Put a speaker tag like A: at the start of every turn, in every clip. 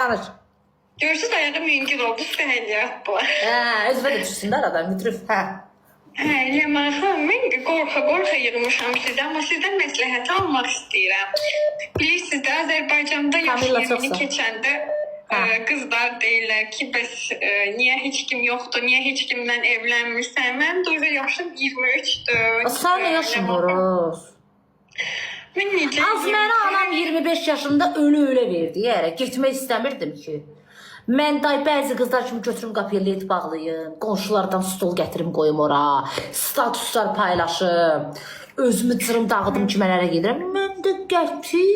A: Danış.
B: Görürsünüz ayağı mümkün oldu sizə hədiyyə atdılar.
A: Özünə də düşsün də adam, mütürüf.
B: Ləman xanım, mən qorxa yığmışam sizə, amma sizdən məsləhət almaq istəyirəm. Bilirsiniz də, Azərbaycanda yaş yemini keçəndə qızlar deyirlər ki, bəs niyə heç kim yoxdur, niyə heç kimlə evlənmirsən? Mənim də özə yaşım 23-dür.
A: Sən nə yaşın var?
B: Mən necə?
A: Az mənə anam 25 yaşında ölü verdi. Yəni, getmək istəmirdim ki. Mən bəzi qızlar kimi götürüm qapıya led bağlayım, qonşulardan stol gətirim qoyum ora, statuslar paylaşım, özümü cırım dağıdım ki, mən ərə gedirəm. Mən də qəti.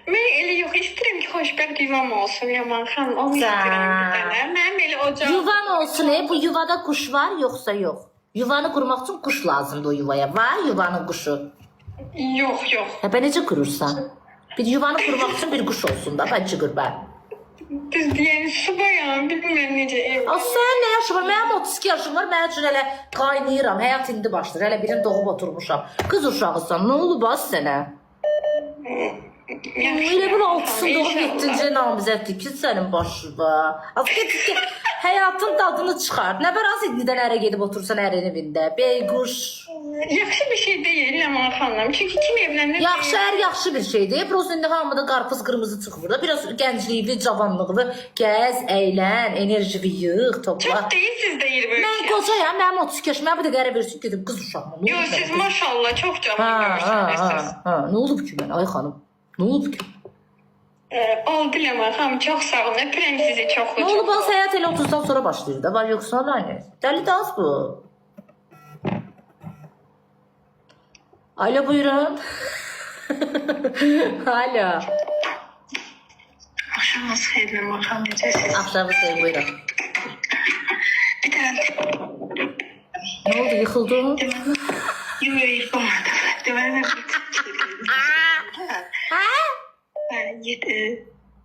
B: Mən elə yox, istəyirəm ki, xoşbəxt yuvam olsun, Yaman xanım, onu istəyirəm. Mənim elə ocaq...
A: Yuvan olsun, bu yuvada quş var, yoxsa yox? Yuvanı qurmaq üçün quş lazımdır o yuvaya. Var yuvanın quşu?
B: Yox.
A: Bə necə qurursan? Bir yuvanı qurmaq üçün bir quş olsun da, bence qur bən.
B: Düz deyəni subayam, bilmirəm necə ev.
A: Sən nə yaşın var? Mənim 32 yaşım var, mən üçün hələ qaynayıram, həyat indi başlayır, hələ birini doğub oturmuşam. Qız uşağısan, nə olub az sənə? Elə bir 6-sın doğub 7-ci namizəddir ki, sənin başına. Həyatın dadını çıxart. Nə bəraz indidən ərə gedib otursan ərin evində. Beyquş.
B: Yaxşı bir şey deyil Ləman xanım. Çünki kim evlənir?
A: Yaxşı bir şeydir. Prosta indi hamıda qarpız qırmızı çıxmır da. Biraz gəncliyi, cavanlığı gəz, əylən, enerjini yığ, topla.
B: Çox deyilsiz də 23 yaş.
A: Mən qocayam, mənim 32 yaşım. Mən bir də qərə versin gedib qız uşağım.
B: Yox, siz maşallah çox cavan görürsünüz.
A: Nə olub ki mən, ay xanım? Nə olub ki?
B: Oldu Ləman xanım, çox sağ olun. Öpürəm sizi çoxlu.
A: Nə olub, həyat elə 30-dan sonra başlayır da. Var yoxsa nə? Dəli də az bu. Alo, buyurun. Alo.
B: Axşamınız xeyir Ləman xanım, necəsiniz?
A: Axşamınız xeyir, buyurun.
B: Bir dənə.
A: Nə oldu, yıxıldın?
B: Yox, yıxılmadı. Deməli,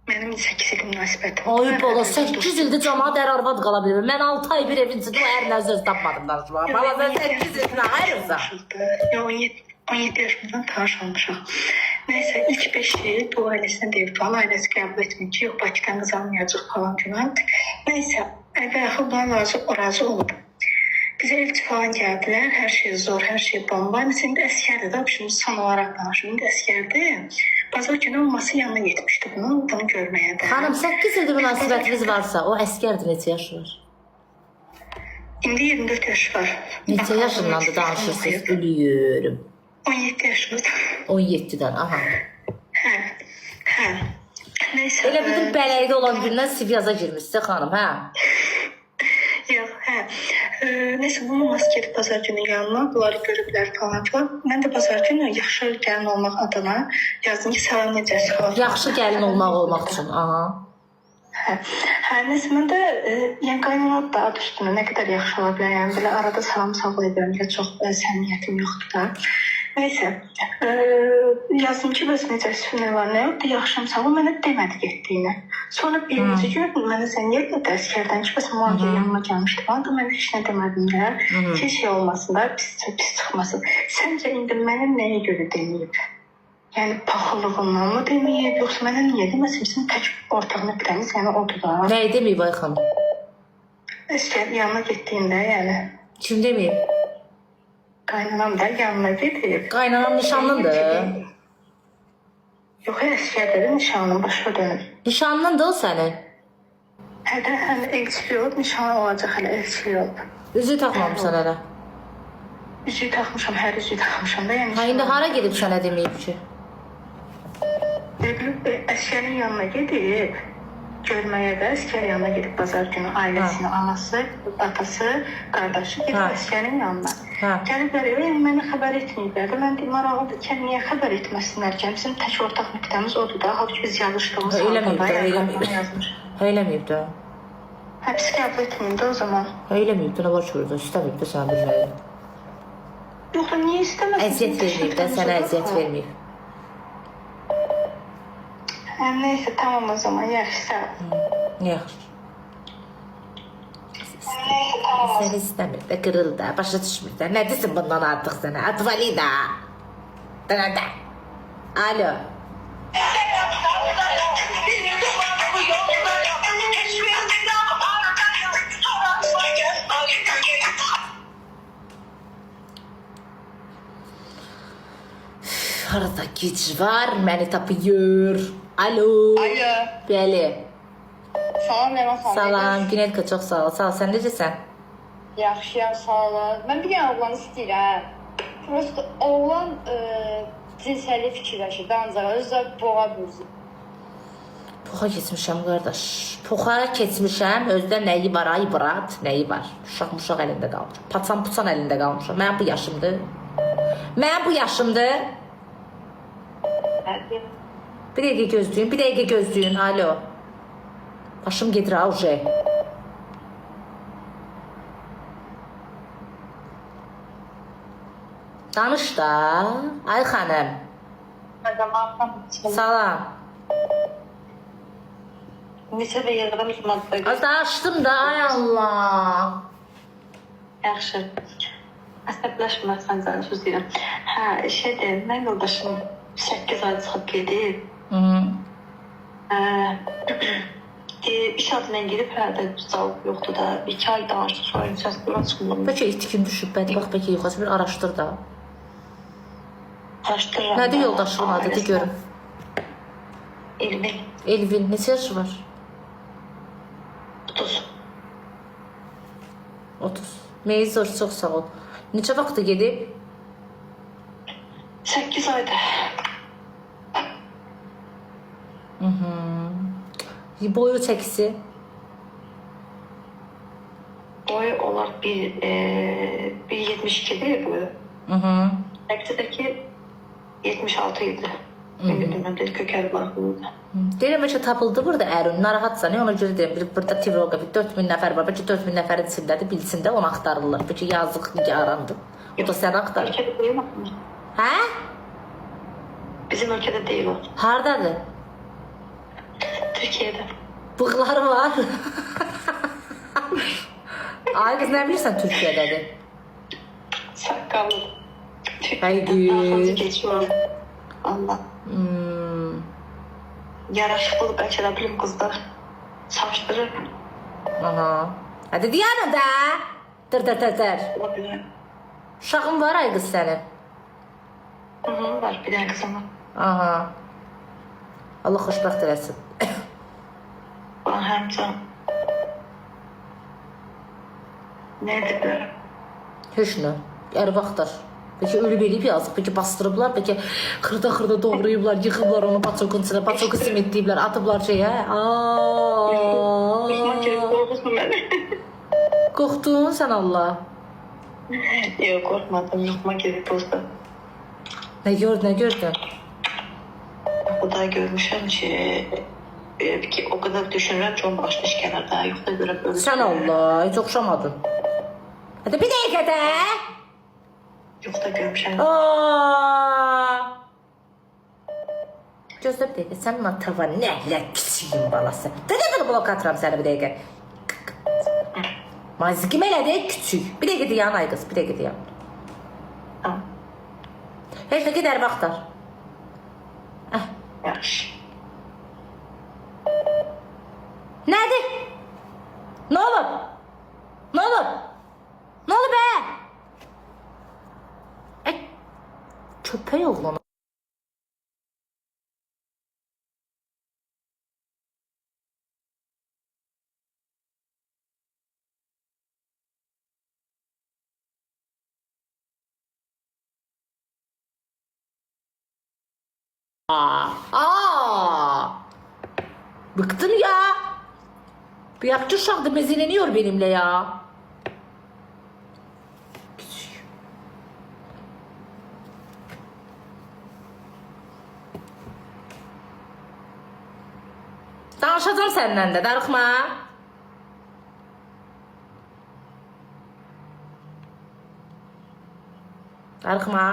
B: mənim 8 il münasibətim.
A: Ay bala, 8 ildir camaat ər-arvad qala bilir. Mən 6 ay bir evin içində o ərlə söz tapmadım danışmağa. Bala, sən 8 ildən ayrılsan.
B: 17 yaşımdan tanış olmuşam. Nəysə, ilk 5 il bu ailəsinə deyib falan, ailəsi qəbul etmir ki, yox, Bakıdan qız almayacaq falan filan. Nəysə, əvvəl buna razı olub. Bizə elçi falan gəldilər, hər şey zor, hər şey bomba. Məsələn, indi əskərdir də, şimdi son olaraq danışım, indi əskərdir. Bazar günü olması yanına getmişdi bunu görməyə də.
A: Xanım, 8 ildir münasibətiniz varsa, o əskərdir, neçə yaşı var?
B: İndi 24 yaşı var.
A: Neçə yaşından da danışırsınız, ölüyorum.
B: 17 yaşımız.
A: 17-dən, aha.
B: Hə. Nəysə.
A: Elə bildim bələkdə olan gündən Sivyaza girmişsə xanım, hə?
B: Yox, hə. Nəysə, bunun maskeli bazar günü yanına, bunları görüblər falan filan. Mən də bazar günü yaxşı gəlin olmaq adına yazdım ki, salam necəsi falan.
A: Yaxşı gəlin olmaq üçün, aha.
B: Hə, nəysə, mən də yəni qaynanad da adı üstünə nə qədər yaxşı ola bilər, yəni belə arada salam sağol edirəm ki, çox səmimiyyətim yoxdur da. Nəysə, yazdım ki, bəs necəsi nə var, nə yoxdur, yaxşım sağ ol, mənə demədi getdiyini. Sonra birinci gün mənə sən yerdə də əskərdən ki, bəs müalicə yanıma gəlmişdi falan da mən heç nə demədim də, ki, şey olmasın da, pis çıxmasın. Səncə indi mənə nəyə görə deməyib? Yəni, paxıllığından mı deməyib, yoxsa mənə niyə deməsin, bizim tək ortağına birəmiz, yəni odur da.
A: Nəyi deməyib, ay xanım?
B: Əskər yanına getdiyində, yəni.
A: Kim deməyib?
B: Qaynanam da yanına gedib.
A: Qaynanam nişanlındır.
B: Yox, əskərdə də nişanlım başa dönür.
A: Nişanlındır o sənin?
B: Hələ elçili olub, nişanlı olacaq, hələ elçili olub.
A: Üzü taxmamışsan hələ?
B: Üzüyü taxmışam, hər üzüyü taxmışam da, yəni.
A: Ha, indi hara gedib sənə deməyib ki?
B: Əskərin yanına gedib, görməyə də əskər yanına gedib bazar günü ailəsini, anası, atası, qardaşı gedib əskərin yanına. Gəliblər, yəni mənə xəbər etməyiblər də, mən deyim, maraqlıdır ki, niyə xəbər etməsinlər ki, bizim tək ortaq nöqtəmiz odur da, halbuki biz yazışdığımız halda da, yəni yazmış.
A: Eləməyib də.
B: Həbsi qəbul etməyib də o zaman.
A: Eləməyib də, nə var ki orada, istəməyib də sən bilməyi.
B: Yox da, niyə istəməsin?
A: Əziyyət verməyib də, sənə əziyyət verməyib.
B: Neyse, tamam o zaman, yaxşı, sağ ol.
A: Yaxşı. Səni istəmir də, qırıl da, başa düşmür də. Nə desin bundan artıq sənə? Atvali da. Alo. Harada gic var, məni tapıyor. Alo.
C: Alo.
A: Bəli.
C: Salam Ləman xanım.
A: Salam, Günelka, çox sağ ol. Sağ ol, sən necəsən?
C: Yaxşıyam, sağ olun. Mən bir dənə oğlan istəyirəm. Prosto oğlan cinsəllik fikirləşir, ancaq özü də boğa bürüzü.
A: Poxa keçmişəm, qardaş. Poxa keçmişəm, özdə nəyi var, ay brat, nəyi var? Uşaq əlində qalmışam. Paçan-puçan əlində qalmışam. Mən bu yaşımdır. Mən bu yaşımdır. Bir dəqiqə gözləyin, alo. Başım gedir, uje. Danış da, ay xanım. Salam.
B: Neçə də yığıram ilmadda.
A: Az danışdım da, ay Allah.
B: Yaxşı. Əsəbləşməsən canı söz deyirəm. Hə, şeydir, mən yoldaşım 8 ay çıxıb gedib. İş adına gedib hərdə cavab yoxdur da. 2 ay danışdıq, sonra içərisində çıxmıyorum.
A: Bəlkə itkin düşüb, bədbəxt, bəlkə yuxası bir araşdır da.
B: Araşdırıram.
A: Nədir yoldaşın adı, de görüm.
B: Elvin.
A: Elvin, neçə yaşı var?
B: 30.
A: 30. Meyiz zor, çox sağ ol. Neçə vaxtı gedib?
B: 8 aydır.
A: Boyu çəkisi?
B: Boyu olar 1.72'dir boyu. Əksədəki 76 idi. Bilmirəm, dedi kökəli var burada.
A: Deyirəm, bəlkə tapıldı burada ərin, narahatsan, ona görə deyirəm, burada Tivroqa 4000 nəfər var, bəlkə 4000 nəfərin içindədir, bilsin də onu axtarırlar. Bəlkə yazıq nigarandır. O da səni axtarır.
B: Ölkədə deyil mi?
A: Hə?
B: Bizim ölkədə deyil o.
A: Hardadır?
B: Türkiyədə.
A: Bığları var. Ay qız, nə bilirsən Türkiyədədir?
B: Saqqallı.
A: Haydi.
B: Axıncı geçiyor. Allah. Yaraşıqlı bəlkə də bilim qızlar. Saçdırır.
A: Aha. Hadi deyən da. Dır.
B: Ola bilər.
A: Uşağın var ay qız sənin.
B: Var bir dənə qızım var.
A: Aha. Allah xoşbəxt eləsin.
B: Bana həmcan. Nə edirlər?
A: Heç nə. Ər vaxtlar. Bəlkə ölüb eləyib yazıq, bəlkə bastırıblar, bəlkə xırda doğrayıblar, yıxıblar onu paçokun içine, paçoku simetləyiblər, atıblar şeyə.
B: Qızman gerək qorxusma məni.
A: Qorxdun sən Allah.
B: Yox, qorxmadım. Yoxma gerək posta.
A: Nə gördün?
B: O da görmüşəm ki, o kadar düşünürəm ki, onun başını iş kənarda. Yox da görə böyle.
A: Sən Allah, heç oxşamadın. Hadi bir dəqiqə də.
B: Yox da görmüşəm.
A: Gözlə bir dəqiqə, sən matava nəhlə kiçiyim balası. Dədə bunu blok atıram səni bir dəqiqə. Mazigim elədi, küçük. Bir dəqiqə deyən ay qız, bir dəqiqə deyən.
B: Tamam.
A: Heç nə qədər vaxtlar.
B: Yaxşı.
A: Nədir? Nə olub? Nə olub? Nə olub bə? Köpək oğlanı. Bıktım ya. Bu yakçı uşaq da mezeleniyor benimle ya. Danışacağım səndən də, darıxma. Darıxma.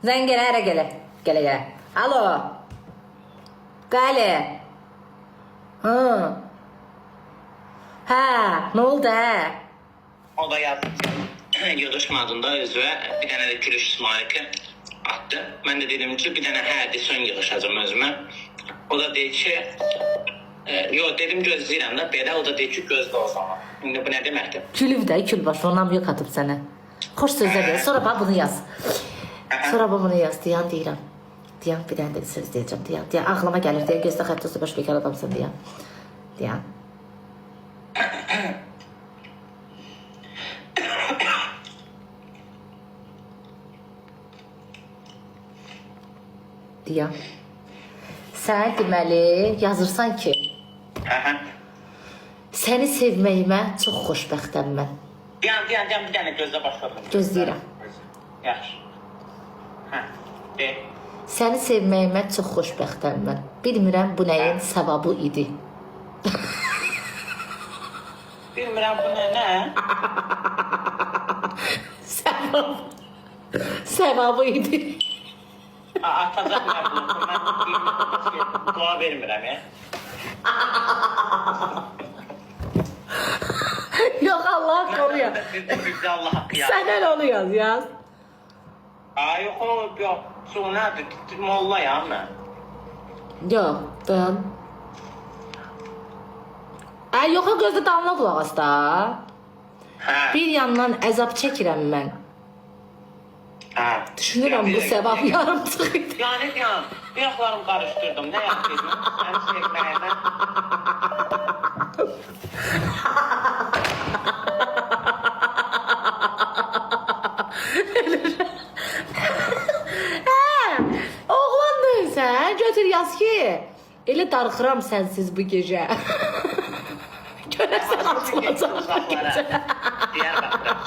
A: Zəng gələ, hərə gələ. Gələ. Alo. Qəli. Hə, nə oldu hə?
D: O da yazdı. Yıldırım adında özüve bir tane de gülüş smile'ı attı. Ben de dedim ki bir tane hadi son yığışacağım özüme. O da dedi ki yo dedim gözləyirəm da belə, o da dedi ki gözlə o zaman. Şimdi bu ne deməkdir?
A: Külüb də, kül başı, ondan büyük atıb sənə. Xoş sözlər ver, sonra bax bunu yaz. Sonra bunu yaz, Diyan deyirəm. Diyan bir dənə də söz deyəcəm, Diyan. Diyan ağlıma gəlir, Diyan gözdə xətt olsa baş bekar adamsın, Diyan. Diyan. Diyan. Sən deməli yazırsan ki, səni sevməyimə çox xoşbəxtəm mən.
D: Diyan, bir dənə gözlə başladım.
A: Gözləyirəm.
D: Yaxşı. De.
A: Səni sevməyimə çox xoşbəxtəm mən. Bilmirəm bu nəyin səbəbi idi.
D: Bilmirəm bu nə?
A: Səbəbi idi.
D: Atacaq mən bunu. Mən dua vermirəm, ya.
A: Yox, Allah haqqı yaz.
D: Bizdə Allah haqqı yaz.
A: Sən elə onu yaz.
D: Yox, o yox. Nədir? Mollayam mən.
A: Yox, dayan. Yox, gözdə damla qulaq as da. Bir yandan əzab çəkirəm mən. Düşünürəm bu səbəb yarımçıq idi.
D: Yəni, bir axlarım qarışdırdım. Nə yapayım? Səni sevməyimə.
A: Oğlan deyilsən, götür yaz ki, elə darıxıram sənsiz bu gecə. Görəsən açılacaq bu gecə.
D: Deyər baxıram.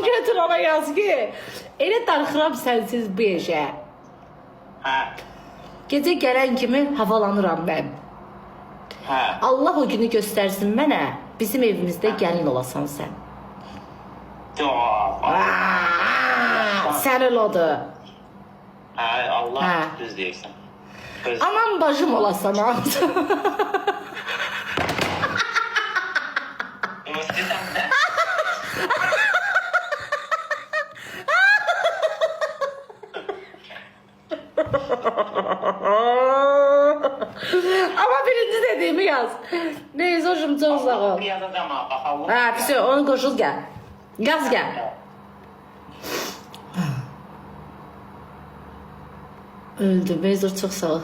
A: Götür ona yaz ki, elə darıxıram sənsiz bu gecə. Gecə gələn kimi havalanıram mən. Allah o günü göstərsin mənə, bizim evimizdə gəlin olasan sən. Sən elə odur.
D: Allah düz deyirsən.
A: Anam bacım olasan artıq. Ama birinci dediğimi yaz. Neyse hoşum çok sağ ol. Pisi onu koşul gel. Yaz gel. Öldü. Beyzor çok sağ ol.